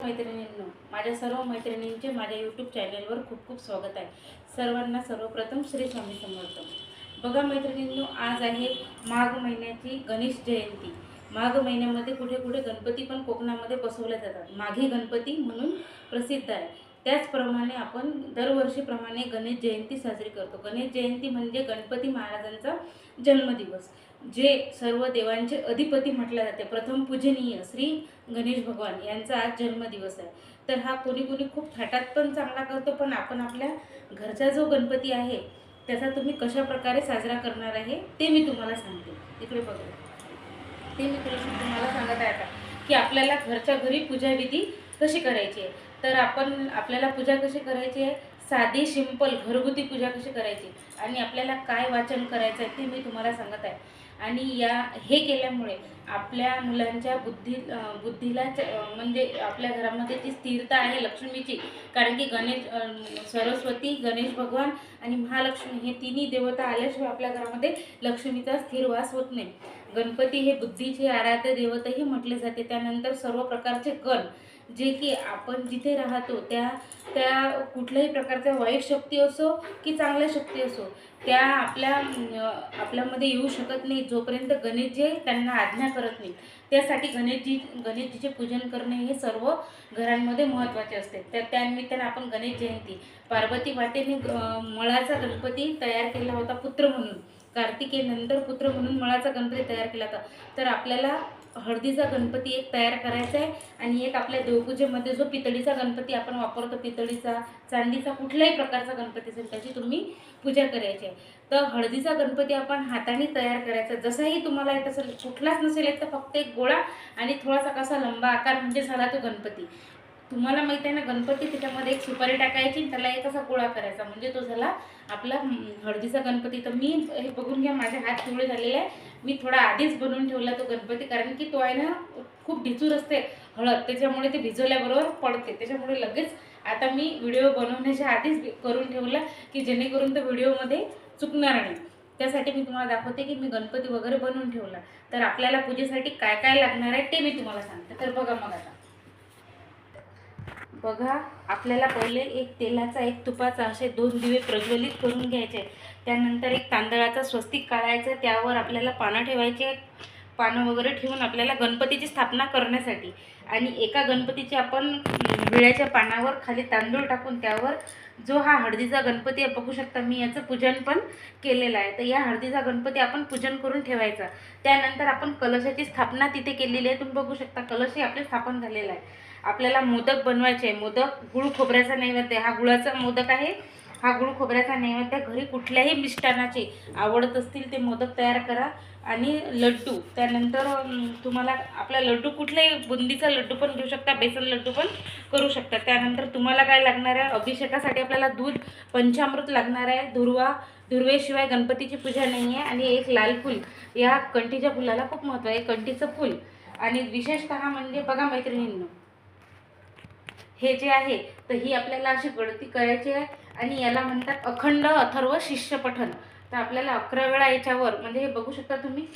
मैत्रिणींनो, माझ्या सर्व मैत्रिणींचे माझ्या यूट्यूब चॅनलवर खूप खूप स्वागत आहे. सर्वांना सर्वप्रथम श्री स्वामी समर्थ. बघा मैत्रिणींनो, आज आहे माघ महिन्याची गणेश जयंती. माघ महिन्यामध्ये कुठे कुठे गणपती पण कोकणामध्ये बसवले जातात. माघी गणपती म्हणून प्रसिद्ध आहे. त्याचप्रमाणे आपण दरवर्षीप्रमाणे गणेश जयंती साजरी करतो. गणेश जयंती म्हणजे गणपती महाराजांचा जन्मदिवस, जे सर्व देवांचे अधिपती म्हटले जाते. प्रथम पूजनीय श्री गणेश भगवान यांचा आज जन्मदिवस आहे. तर हा कोणी कोणी खूप थाटात पण चांगला करतो, पण आपण आपल्या घरचा जो गणपती आहे त्याचा तुम्ही कशा प्रकारे साजरा करणार आहे ते मी तुम्हाला सांगते. इकडे बघा, ते मी तुम्हाला सांगत आहे आता की आपल्याला घरच्या घरी पूजाविधी कशी करायची आहे. तर आपल्याला पूजा कशी करायची आहे, साधी सिंपल घरगुती पूजा कशी करायची आणि आपल्याला काय वाचन करायचं आहे ते मी तुम्हाला सांगत आहे. आणि हे केल्यामुळे आपल्या मुलांच्या बुद्धीला म्हणजे आपल्या घरामध्ये जी स्थिरता आहे लक्ष्मीची, कारण की सरस्वती, गणेश भगवान आणि महालक्ष्मी हे तिन्ही देवता आल्याशिवाय आपल्या घरामध्ये लक्ष्मीचा स्थिर वास होत नाही. गणपती हे बुद्धीचे आराध्य देवतही म्हटले जाते. त्यानंतर सर्व प्रकारचे गण, जे की आपण जिथे राहतो त्या कुठल्याही प्रकारच्या वाईट शक्ती असो की चांगल्या शक्ती असो, त्या आपल्यामध्ये येऊ शकत नाही जोपर्यंत गणेशजी त्यांना आज्ञा करत नाही. त्यासाठी गणेशजीचे पूजन करणे हे सर्व घरांमध्ये महत्त्वाचे असते. तर त्यानिमित्ताने आपण गणेश जयंती, पार्वती मातेने मळाचा गणपती तयार केला होता पुत्र म्हणून. कार्तिकेयनंतर पुत्र म्हणून मळाचा गणपती तयार केला होता. तर आपल्याला हळदीचा गणपती एक तयार करायचा आहे आणि एक आपल्या देवपूजेमध्ये जो पितळीचा गणपती आपण वापरतो, पितळीचा, चांदीचा, कुठल्याही प्रकारचा गणपती असेल त्याची तुम्ही पूजा करायची आहे. तर हळदीचा गणपती आपण हाताने तयार करायचा. जसाही तुम्हाला येत असेल, कुठलाच नसेल येत तर फक्त एक गोळा आणि थोडासा कसा लंबा आकार म्हणजे झाला तो गणपती. तुम्हाला माहिती आहे ना, गणपती त्याच्यामध्ये एक सुपारी टाकायची, त्याला एक असा गोळा करायचा, म्हणजे तो झाला आपला हळदीचा गणपती. तर मी हे बघून घ्या, माझे हात पिवळे झालेले आहे. मी थोडा आधीच बनवून ठेवला तो गणपती, कारण की तो आहे ना खूप ढिसूर असते हळद, त्याच्यामुळे ते भिजवल्याबरोबर पडते. त्याच्यामुळे लगेच आता मी व्हिडिओ बनवण्याच्या आधीच करून ठेवला की जेणेकरून तो व्हिडिओमध्ये चुकणार नाही. त्यासाठी मी तुम्हाला दाखवते की मी गणपती वगैरे बनवून ठेवला. तर आपल्याला पूजेसाठी काय काय लागणार आहे ते मी तुम्हाला सांगते. तर बघा, मग आता बघा, आपल्याला पहिले एक तेलाचा, एक तुपाचा असे 2 दिवे प्रज्वलित करून घ्यायचे. त्यानंतर एक तांदळाचा स्वस्तिक काढायचं, त्यावर आपल्याला पानं ठेवायचे. पानं वगैरे ठेवून आपल्याला गणपतीची स्थापना करण्यासाठी, आणि एका गणपतीचे आपण विड्याच्या पानावर खाली तांदूळ टाकून त्यावर जो हा हळदीचा गणपती आहे, बघू शकता मी याचं पूजन पण केलेलं आहे. तर या हळदीचा गणपती आपण पूजन करून ठेवायचा. त्यानंतर आपण कलशाची स्थापना तिथे केलेली आहे. तुम्ही बघू शकता कलशही आपले स्थापन झालेला आहे. आपल्याला मोदक बनवायचे आहे. मोदक गुळ खोबऱ्याचा नैवेद्य, हा गुळाचा मोदक आहे. हा गुळ खोबऱ्याचा नैवेद्य घरी कुठल्याही मिष्टानाचे आवडत असतील ते मोदक तयार करा. आणि लड्डू, त्यानंतर तुम्हाला आपला लड्डू कुठलाही बुंदीचा लड्डू पण घेऊ शकता, बेसन लड्डू पण करू शकता. त्यानंतर तुम्हाला काय लागणार आहे, अभिषेकासाठी आपल्याला दूध, पंचामृत लागणार आहे. दुर्वेशिवाय गणपतीची पूजा नाही आहे. आणि एक लाल फूल, या कंठीच्या फुलाला खूप महत्त्व आहे, कंठीचं फूल. आणि विशेषतः म्हणजे बघा मैत्रिणींनो, हे जे आहे तर ही आपल्याला अशी गळती करायची आहे आणि याला म्हणतात अखंड अथर्व शिष्य पठण. तर आपल्याला 11 वेळा याच्यावर, म्हणजे हे बघू शकता तुम्ही,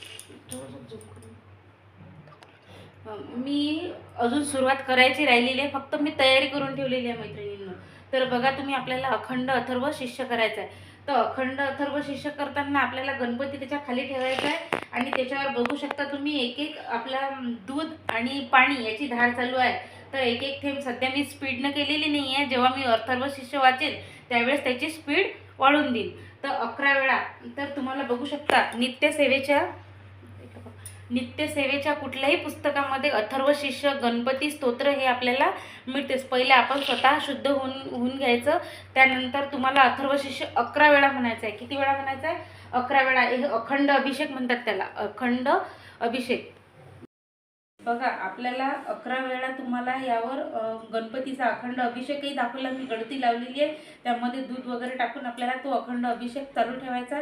मी अजून सुरुवात करायची राहिलेली आहे, फक्त मी तयारी करून ठेवलेली आहे मैत्रिणींनो. तर बघा तुम्ही, आपल्याला अखंड अथर्व शिष्य करायचं आहे. तर अखंड अथर्व शिष्य करताना आपल्याला गणपती त्याच्या खाली ठेवायचा आहे आणि त्याच्यावर बघू शकता तुम्ही एक एक आपला दूध आणि पाणी याची धार चालू आहे. तर एक एक थेंब, सध्या मी स्पीडनं केलेली नाही आहे, जेव्हा मी अथर्व शिष्य वाचेल त्यावेळेस त्याची स्पीड वाढवून देईल. तर 11 वेळा. तर तुम्हाला बघू शकता नित्यसेवेच्या कुठल्याही पुस्तकामध्ये अथर्व शिष्य गणपती स्तोत्र हे आपल्याला मिळतेच. पहिले आपण स्वतः शुद्ध होऊन घ्यायचं. त्यानंतर तुम्हाला अथर्व शिष्य 11 वेळा म्हणायचं आहे. किती वेळा म्हणायचं आहे? 11 वेळा. हे अखंड अभिषेक म्हणतात त्याला, अखंड अभिषेक. बघा, आपल्याला 11 वेळा तुम्हाला यावर गणपतीचा अखंड अभिषेकही दाखवला, मी गळती लावलेली आहे, त्यामध्ये दूध वगैरे टाकून आपल्याला तो अखंड अभिषेक चालू ठेवायचा.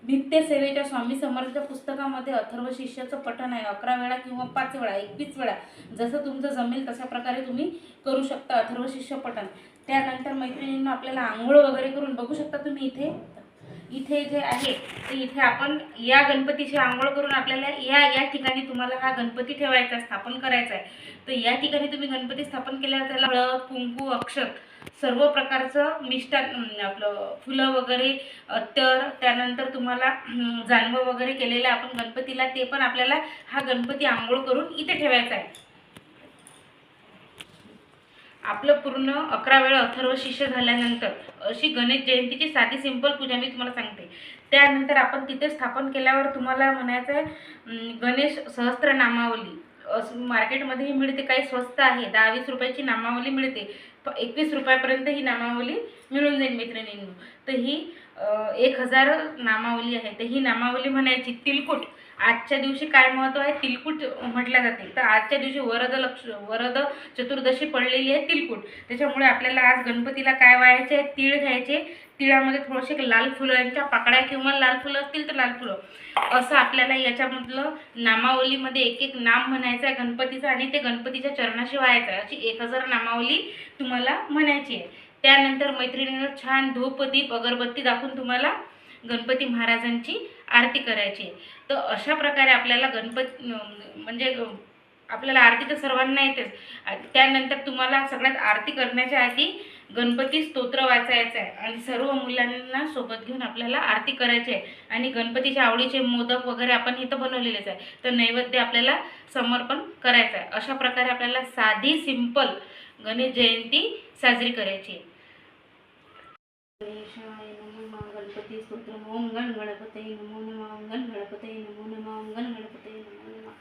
नित्यसेवेच्या स्वामी समर्थच्या पुस्तकामध्ये अथर्व शिष्याचं पठण आहे. 11 वेळा किंवा 5 वेळा, 21 वेळा, जसं तुमचं जमेल तशा प्रकारे तुम्ही करू शकता अथर्व शिष्य पठण. त्यानंतर मैत्रिणींना आपल्याला आंघोळ वगैरे करून, बघू शकता तुम्ही इथे इथे जे आहे ते इथे आपण या गणपतीची आंघोळ करून आपल्याला या ठिकाणी तुम्हाला हा गणपती ठेवायचा, स्थापन करायचा आहे। तर या ठिकाणी तुम्ही गणपती स्थापन केल्यावर त्याला हळद, कुंकू, अक्षत सर्व प्रकारचं मिष्टान आपलं फुलं वगैरे, अत्तर, त्यानंतर तुम्हाला जानवं वगैरे केलेलं आपण गणपतीला, ते पण आपल्याला हा गणपती आंघोळ करून इथे ठेवायचा आहे। आपलं पूर्ण 11 वेळा अथर्व शिष्य झाल्यानंतर अशी गणेश जयंतीची साधी सिंपल पूजा मी तुम्हाला सांगते। त्यानंतर आपण तिथे स्थापन केल्यावर तुम्हाला म्हणायचं आहे गणेश सहस्त्र नामावली मार्केटमध्येही मिळते, काही स्वस्त आहे, 10-20 रुपयाची नामावली मिळते, 21 रुपयापर्यंत ही नामावली मिळून जाईल मैत्रिणींनो। तर ही 1000 नामावली आहे। तर ही नामावली म्हणायची तिलकुट। आजच्या दिवशी काय महत्त्व आहे, तिलकुट म्हटल्या जाते। तर आजच्या दिवशी वरद चतुर्दशी पडलेली आहे, तिलकुट, त्याच्यामुळे आपल्याला आज गणपतीला काय व्हायचे, तीळ घ्यायचे, तिळामध्ये थोडेसे लाल फुलांच्या पाकळ्या किंवा लाल फुलं असतील तर लाल फुलं, असं आपल्याला याच्यामधलं नामावलीमध्ये एक एक नाम म्हणायचं आहे गणपतीचं आणि ते गणपतीच्या चरणाशी व्हायचं आहे। अशी 1000 नामावली तुम्हाला म्हणायची आहे। त्यानंतर मैत्रिणींना छान धूप, दीप, अगरबत्ती दाखवून तुम्हाला गणपती महाराजांची आरती करायची आहे। तर अशा प्रकारे आपल्याला गणपती म्हणजे आपल्याला आरती तर सर्वांना येतेच, त्यानंतर तुम्हाला सगळ्यात आरती करण्याच्या आधी गणपती स्तोत्र वाचायचं आहे आणि सर्व मुलांना सोबत घेऊन आपल्याला आरती करायची आहे। आणि गणपतीच्या आवडीचे मोदक वगैरे आपण इथं बनवलेलेच आहे, तर नैवेद्य आपल्याला समर्पण करायचं आहे। अशा प्रकारे आपल्याला साधी सिंपल गणेश जयंती साजरी करायची आहे। गणेशाय नमः, गणपती स्तोत्र। ओम गण गणपतये नमो नमः, ओम गण गणपतये नमो नमः, ओम गण गणपतये नमो नमः।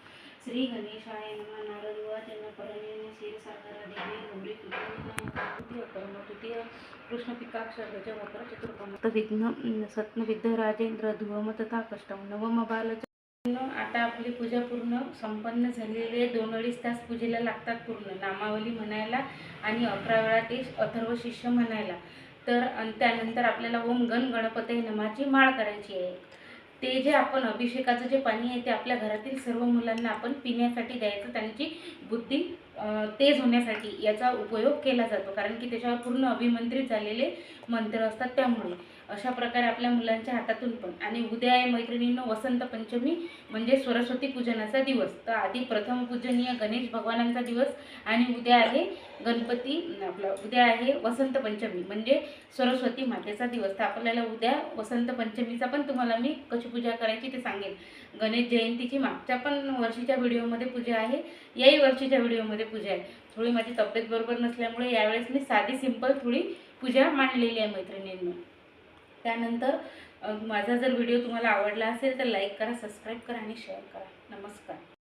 श्री गणेशाय नमः। नारदवाचन परमेन क्षीरसागर देवी गौरी तृतीय कर्म तृतीय कृष्ण पिकाक्षर गज वक्र चतुर्कम विघ्न सत्न विद्य राजेंद्र धुवम तथा कष्टम नवम बाल। आता आपली पूजा पूर्ण संपन्न झालेली आहे। 2-2.5 तास पूजेला लागतात पूर्ण नामावली म्हणायला आणि 11 वेळा ते अथर्व शिष्य म्हणायला। तर त्यानंतर आपल्याला ओम गण गणपतये नमःची माळ करायची आहे। ते जे आपण अभिषेकाचं जे पाणी आहे ते आपल्या घरातील सर्व मुलांना आपण पिण्यासाठी द्यायचं, त्यांची बुद्धी तेज होण्यासाठी याचा उपयोग केला जातो, कारण की त्याच्यावर पूर्ण अभिमंत्रित झालेले मंत्र असतात, त्यामुळे अशा प्रकारे आपल्या मुलांच्या हातातून पण। आणि उद्या आहे मैत्रिणींनो वसंत पंचमी म्हणजे सरस्वती पूजनाचा दिवस। तर आधी प्रथम पूजनीय गणेश भगवानांचा दिवस आणि उद्या आहे गणपती उद्या आहे वसंत पंचमी म्हणजे सरस्वती मातेचा दिवस। तर आपल्याला उद्या वसंत पंचमीचा पण तुम्हाला मी कशी पूजा करायची ते सांगेन। गणेश जयंतीची मागच्या पण वर्षीच्या व्हिडिओमध्ये पूजा आहे, याही वर्षीच्या व्हिडिओमध्ये पूजा आहे। थोडी माझी तब्येत बरोबर नसल्यामुळे यावेळेस मी साधी सिंपल थोडी पूजा मांडलेली आहे मैत्रिणींनो। त्यानंतर माझा जर व्हिडिओ तुम्हाला आवडला असेल तर लाईक करा, सबस्क्राईब करा आणि शेअर करा। नमस्कार।